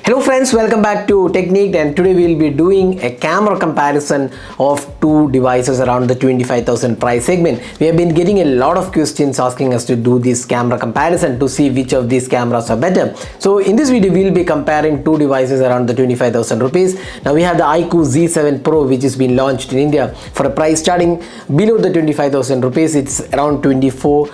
Hello friends, welcome back to Technique, and today we will be doing a camera comparison of two devices around the 25,000 price segment. We have been getting a lot of questions asking us to do this camera comparison to see which of these cameras are better. So in this video we will be comparing two devices around the 25,000 rupees. Now we have the iQOO Z7 Pro, which has been launched in India for a price starting below the 25,000 rupees. It's around 24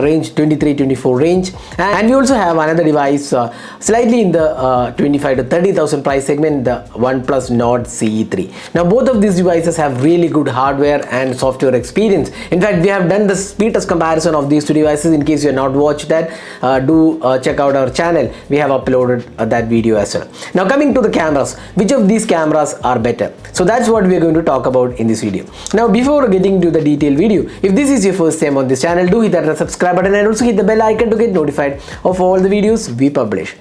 range, 23-24 range, and we also have another device slightly in the 25 to 30,000 price segment, the OnePlus Nord CE3. Now both of these devices have really good hardware and software experience. In fact, we have done the speed test comparison of these two devices. In case you have not watched that, do check out our channel. We have uploaded that video as well. Now coming to the cameras, which of these cameras are better? So that's what we are going to talk about in this video. Now before getting to the detailed video, if this is your first time on this channel, do hit that subscribe button and also hit the bell icon to get notified of all the videos we publish.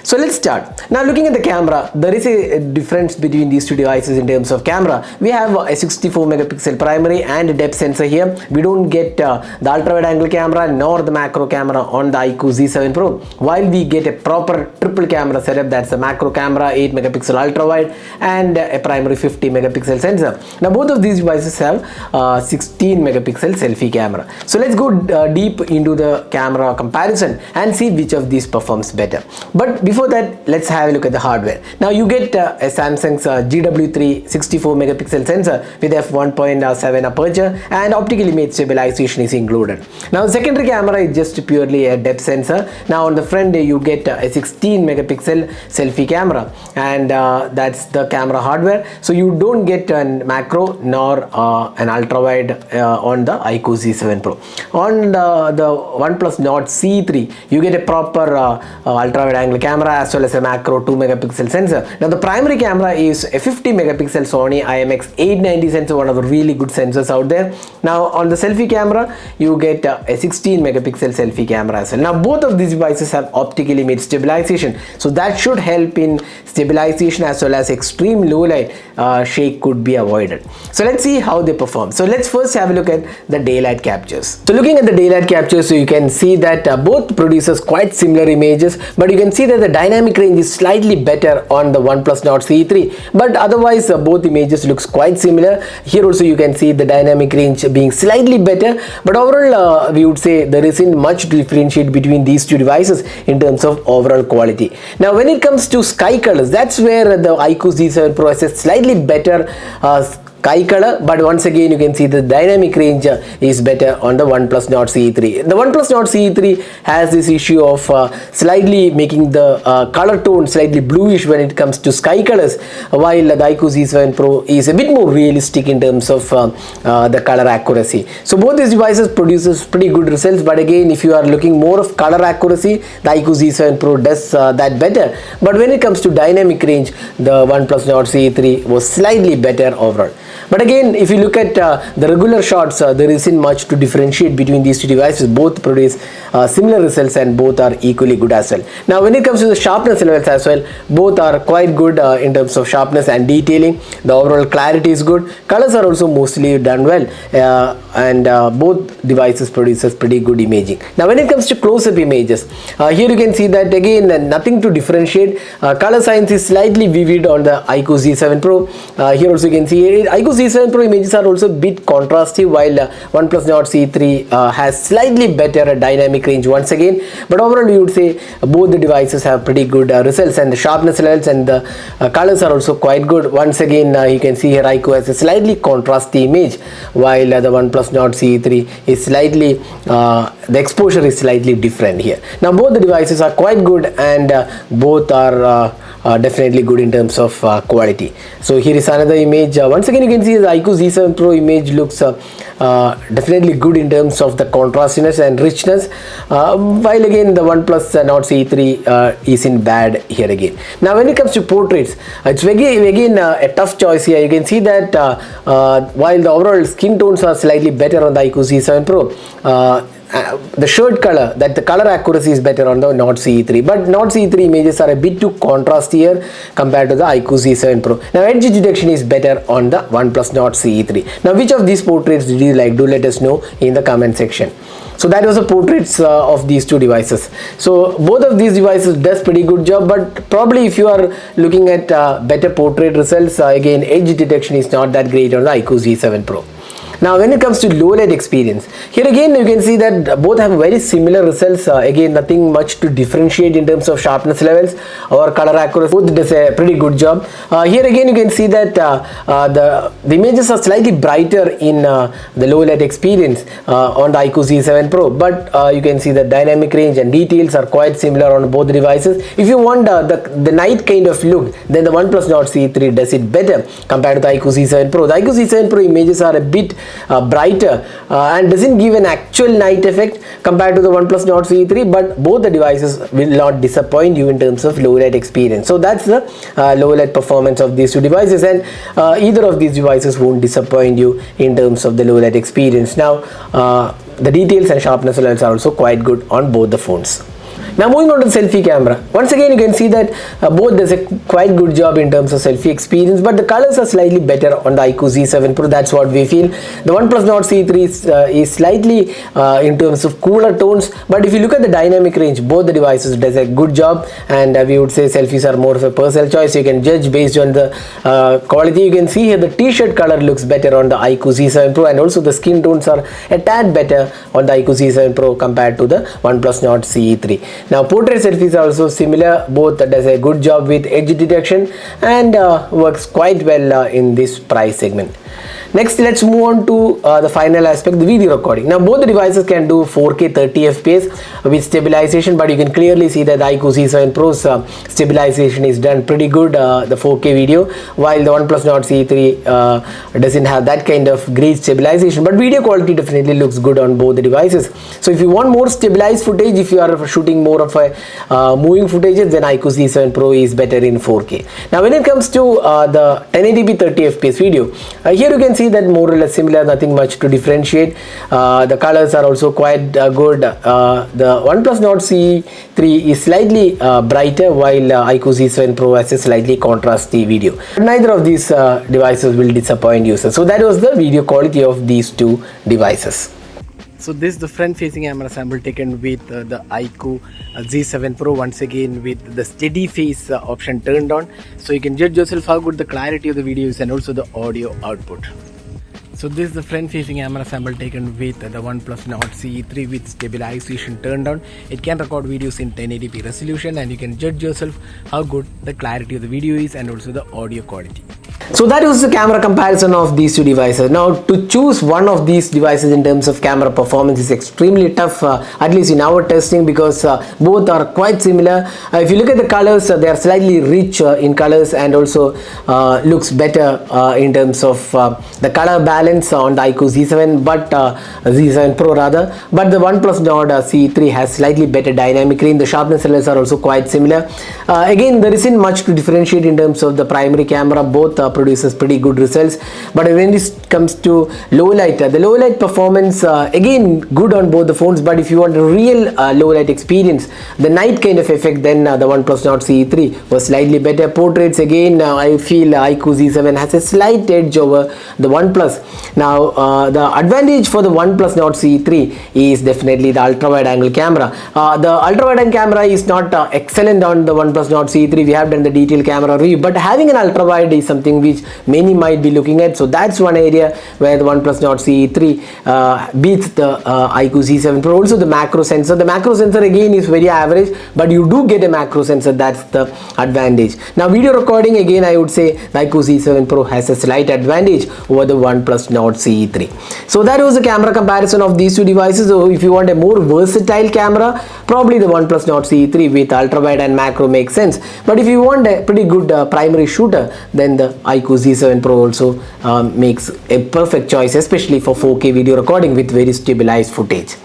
So let's start. Now looking at the camera, there is a difference between these two devices in terms of camera. We have a 64 megapixel primary and a depth sensor here. We don't get the ultra wide angle camera nor the macro camera on the iQOO Z7 Pro, while we get a proper triple camera setup. That's a macro camera, 8 megapixel ultra wide and a primary 50 megapixel sensor. Now both of these devices have 16 megapixel selfie camera. So let's go deep into the camera comparison and see which of these performs better. But before that, let's have a look at the hardware. Now you get a Samsung's GW3 64 megapixel sensor with f1.7 aperture, and optical image stabilization is included. Now the secondary camera is just purely a depth sensor. Now on the front you get a 16 megapixel selfie camera, and that's the camera hardware. So you don't get a macro nor an ultra wide on the iQOO Z7 Pro. On the OnePlus Nord CE3 you get a proper ultra wide angle camera as well as a macro 2 megapixel sensor. Now the primary camera is a 50 megapixel Sony IMX890 sensor, one of the really good sensors out there. Now on the selfie camera you get a 16 megapixel selfie camera as well. Now both of these devices have optical image stabilization, so that should help in stabilization as well as extreme low light shake could be avoided. So let's see how they perform. So let's first have a look at the daylight captures. So looking at the daylight captures, so you can see that both produces quite similar images, but you can see that the dynamic range is slightly better on the OnePlus Nord CE3, but otherwise both images looks quite similar. Here also you can see the dynamic range being slightly better, but overall we would say there isn't much differentiate between these two devices in terms of overall quality. Now when it comes to sky colors, that's where the iQOO Z7 Pro has a slightly better sky color, but once again you can see the dynamic range is better on the OnePlus Nord CE3. The OnePlus Nord CE3 has this issue of slightly making the color tone slightly bluish when it comes to sky colors, while the iQOO Z7 Pro is a bit more realistic in terms of the color accuracy. So both these devices produces pretty good results, but again if you are looking more of color accuracy, the iQOO Z7 Pro does that better. But when it comes to dynamic range, the OnePlus Nord CE3 was slightly better overall. But again, if you look at the regular shots, there isn't much to differentiate between these two devices. Both produce similar results and both are equally good as well. Now when it comes to the sharpness levels as well, both are quite good in terms of sharpness and detailing. The overall clarity is good. Colors are also mostly done well, and both devices produces pretty good imaging. Now when it comes to close-up images, here you can see that again nothing to differentiate. Color science is slightly vivid on the iQOO Z7 Pro. Here also you can see iQOO Z7 Pro images are also a bit contrasty, while OnePlus Nord CE3 has slightly better dynamic range once again. But overall we would say both the devices have pretty good results, and the sharpness levels and the colors are also quite good. Once again you can see here iQOO has a slightly contrasty image, while the OnePlus Nord CE3 is slightly the exposure is slightly different here. Now both the devices are quite good, and both are definitely good in terms of quality. So here is another image. Once again you can see the iQOO Z7 Pro image looks definitely good in terms of the contrastiness and richness, while again the OnePlus Nord CE3 isn't bad here again. Now when it comes to portraits, it's again a tough choice here. You can see that while the overall skin tones are slightly better on the iQOO Z7 Pro, the shade color, that the color accuracy is better on the Note CE3, but Note CE3 images are a bit too contrastier compared to the iQOO Z7 Pro. Now edge detection is better on the OnePlus Note CE3. Now which of these portraits did you like? Do let us know in the comment section. So that was the portraits of these two devices. So both of these devices does pretty good job, but probably if you are looking at better portrait results, again edge detection is not that great on the iQOO Z7 Pro. Now when it comes to low light experience, here again you can see that both have very similar results. Again, nothing much to differentiate in terms of sharpness levels or color accuracy. Both does a pretty good job. Here again you can see that the images are slightly brighter in the low light experience on the iQOO Z7 Pro, but you can see the dynamic range and details are quite similar on both devices. If you want the night kind of look, then the OnePlus Nord CE3 does it better compared to the iQOO Z7 Pro. The iQOO Z7 Pro images are a bit brighter and doesn't give an actual night effect compared to the OnePlus Nord CE3, but both the devices will not disappoint you in terms of low light experience. So that's the low light performance of these two devices, and either of these devices won't disappoint you in terms of the low light experience. Now the details and sharpness levels are also quite good on both the phones. Now moving on to the selfie camera. Once again you can see that both does a quite good job in terms of selfie experience, but the colors are slightly better on the iQOO Z7 Pro. That's what we feel. The OnePlus Nord CE3 is slightly in terms of cooler tones, but if you look at the dynamic range, both the devices does a good job, and we would say selfies are more of a personal choice. You can judge based on the quality. You can see here the t-shirt color looks better on the iQOO Z7 Pro, and also the skin tones are a tad better on the iQOO Z7 Pro compared to the OnePlus Nord CE3. Now portrait selfies are also similar. Both does a good job with edge detection and works quite well in this price segment. Next, let's move on to the final aspect, the video recording. Now both the devices can do 4K 30 FPS with stabilization, but you can clearly see that the iQOO Z7 Pro's stabilization is done pretty good, the 4K video, while the OnePlus Nord CE3 doesn't have that kind of great stabilization, but video quality definitely looks good on both the devices. So if you want more stabilized footage, if you are shooting more of a moving footage, then iQOO Z7 Pro is better in 4K. Now when it comes to the 1080p 30 FPS video, here you can see that more or less similar, nothing much to differentiate. The colors are also quite good. The OnePlus Nord CE3 is slightly brighter, while iQOO Z7 Pro has a slightly contrasty video. Neither of these devices will disappoint users. So that was the video quality of these two devices. So this is the front facing camera sample taken with the iQOO Z7 Pro, once again with the steady face option turned on, so you can judge yourself how good the clarity of the video is and also the audio output. So this is the front facing camera sample taken with the OnePlus Nord CE3 with stabilization turned on. It can record videos in 1080p resolution, and you can judge yourself how good the clarity of the video is and also the audio quality. So that was the camera comparison of these two devices. Now to choose one of these devices in terms of camera performance is extremely tough, at least in our testing, because both are quite similar. If you look at the colors, they are slightly rich in colors, and also looks better in terms of the color balance on the iQOO Z7, but Z7 Pro rather. But the OnePlus Nord CE3 has slightly better dynamic range. The sharpness levels are also quite similar. Again, there isn't much to differentiate in terms of the primary camera. Both produces pretty good results, but when it comes to low light, the low light performance again good on both the phones, but if you want a real low light experience, the night kind of effect, then the OnePlus Nord CE3 was slightly better. Portraits, again I feel iQOO Z7 has a slight edge over the OnePlus. Now the advantage for the OnePlus Nord CE3 is definitely the ultra wide angle camera. The ultra wide angle camera is not excellent on the OnePlus Nord CE3. We have done the detailed camera review, but having an ultra wide is something which many might be looking at. So that's one area where the OnePlus Nord CE3 beats the iQOO Z7 Pro. Also the macro sensor. The macro sensor again is very average, but you do get a macro sensor. That's the advantage. Now video recording, again I would say the iQOO Z7 Pro has a slight advantage over the OnePlus Nord CE3. So that was the camera comparison of these two devices. So if you want a more versatile camera, probably the OnePlus Nord CE3 with ultra wide and macro makes sense. But if you want a pretty good primary shooter, then the iQOO Z7 Pro also makes a perfect choice, especially for 4K video recording with very stabilized footage.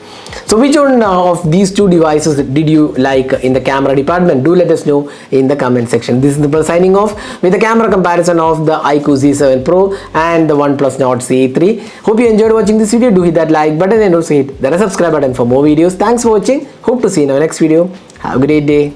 So which one of these two devices did you like in the camera department? Do let us know in the comment section. This is Nipal signing off with the camera comparison of the iQOO Z7 Pro and the OnePlus Nord CE3. Hope you enjoyed watching this video. Do hit that like button and also hit the subscribe button for more videos. Thanks for watching. Hope to see you in our next video. Have a great day.